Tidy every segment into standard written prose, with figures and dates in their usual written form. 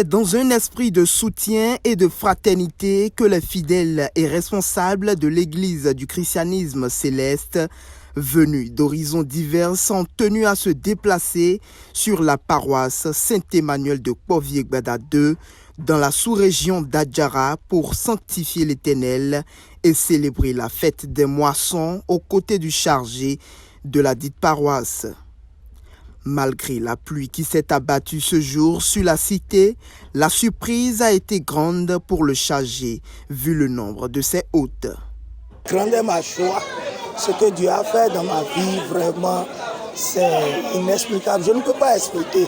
C'est dans un esprit de soutien et de fraternité que les fidèles et responsables de l'Église du christianisme céleste, venus d'horizons divers, sont tenus à se déplacer sur la paroisse Saint-Emmanuel de Kpovié-Gbada II dans la sous-région d'Adjara pour sanctifier l'Éternel et célébrer la fête des moissons aux côtés du chargé de la dite paroisse. Malgré la pluie qui s'est abattue ce jour sur la cité, la surprise a été grande pour le chargé, vu le nombre de ses hôtes. Grande est ma joie. Ce que Dieu a fait dans ma vie, vraiment, c'est inexplicable. Je ne peux pas expliquer.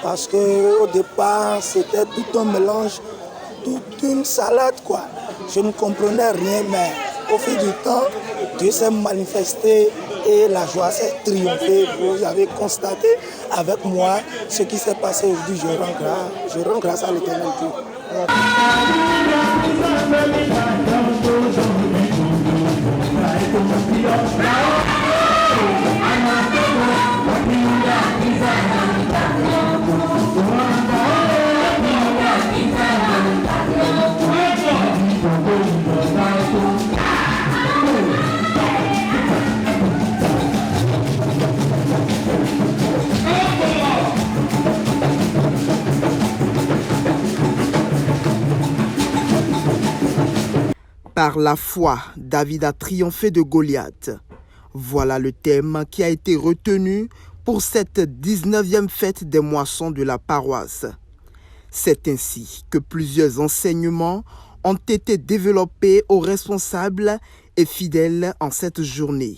Parce qu'au départ, c'était tout un mélange, toute une salade, quoi. Je ne comprenais rien, mais au fil du temps, Dieu s'est manifesté et la joie s'est triomphée. Vous avez constaté avec moi ce qui s'est passé aujourd'hui. Je rends grâce à l'Éternel Dieu. Par la foi, David a triomphé de Goliath. Voilà le thème qui a été retenu pour cette 19e fête des moissons de la paroisse. C'est ainsi que plusieurs enseignements ont été développés aux responsables et fidèles en cette journée.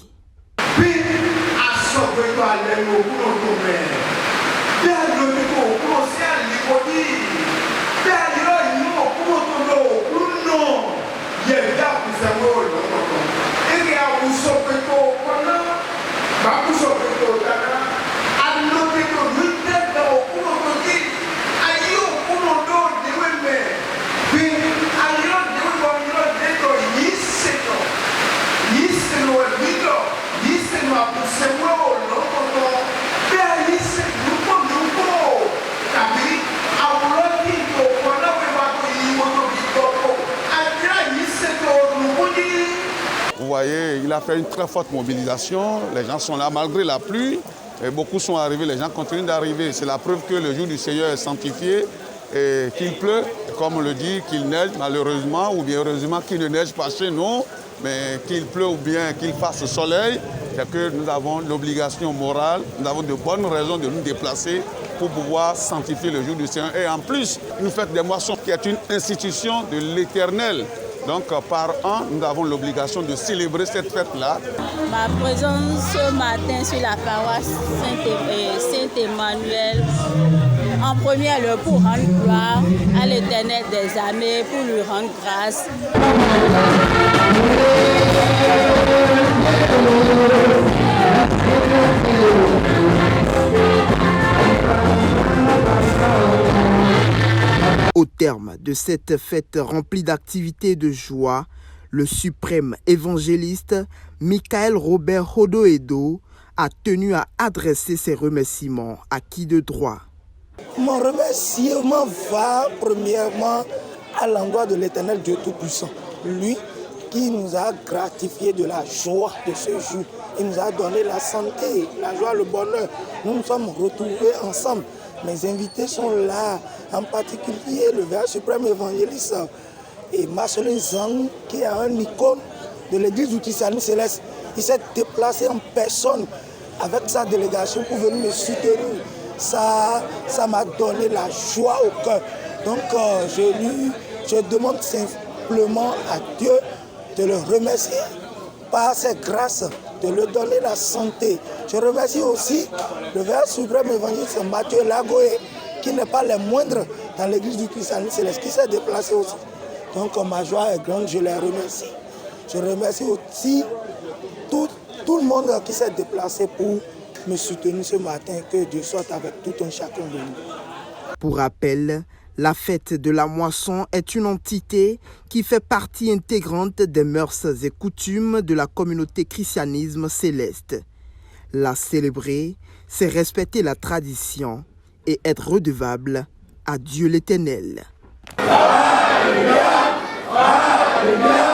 Vous voyez, il a fait une très forte mobilisation. Les gens sont là malgré la pluie. Et beaucoup sont arrivés, les gens continuent d'arriver. C'est la preuve que le jour du Seigneur est sanctifié et qu'il pleut, comme on le dit, qu'il neige malheureusement ou bien heureusement qu'il ne neige pas chez nous, mais qu'il pleut ou bien qu'il fasse soleil. C'est que nous avons l'obligation morale, nous avons de bonnes raisons de nous déplacer pour pouvoir sanctifier le jour du Seigneur. Et en plus, une fête des moissons qui est une institution de l'Éternel. Donc par an, nous avons l'obligation de célébrer cette fête-là. Ma présence ce matin sur la paroisse Saint-Emmanuel, en premier lieu pour rendre gloire à l'Éternel des armées, pour lui rendre grâce. Au terme de cette fête remplie d'activités et de joie, le suprême évangéliste Michael Robert Hodoedo a tenu à adresser ses remerciements à qui de droit. Mon remerciement va premièrement à l'endroit de l'Éternel Dieu Tout-Puissant. Lui qui nous a gratifié de la joie de ce jour. Il nous a donné la santé, la joie, le bonheur. Nous nous sommes retrouvés ensemble. Mes invités sont là, en particulier le Vert suprême évangéliste et Marcelin Zang, qui est un icône de l'église du christianisme céleste. Il s'est déplacé en personne avec sa délégation pour venir me soutenir. Ça m'a donné la joie au cœur. Donc je demande simplement à Dieu de le remercier par ses grâces, de lui donner la santé. Je remercie aussi le Vert suprême évangéliste Mathieu Lagoé, qui n'est pas le moindre dans l'église du christianisme céleste, qui s'est déplacé aussi. Donc ma joie est grande, je les remercie. Je remercie aussi tout le monde qui s'est déplacé pour me soutenir ce matin. Que Dieu soit avec tout un chacun de nous. Pour rappel, la fête de la moisson est une entité qui fait partie intégrante des mœurs et coutumes de la communauté christianisme céleste. La célébrer, c'est respecter la tradition et être redevable à Dieu l'Éternel. Alléluia, alléluia.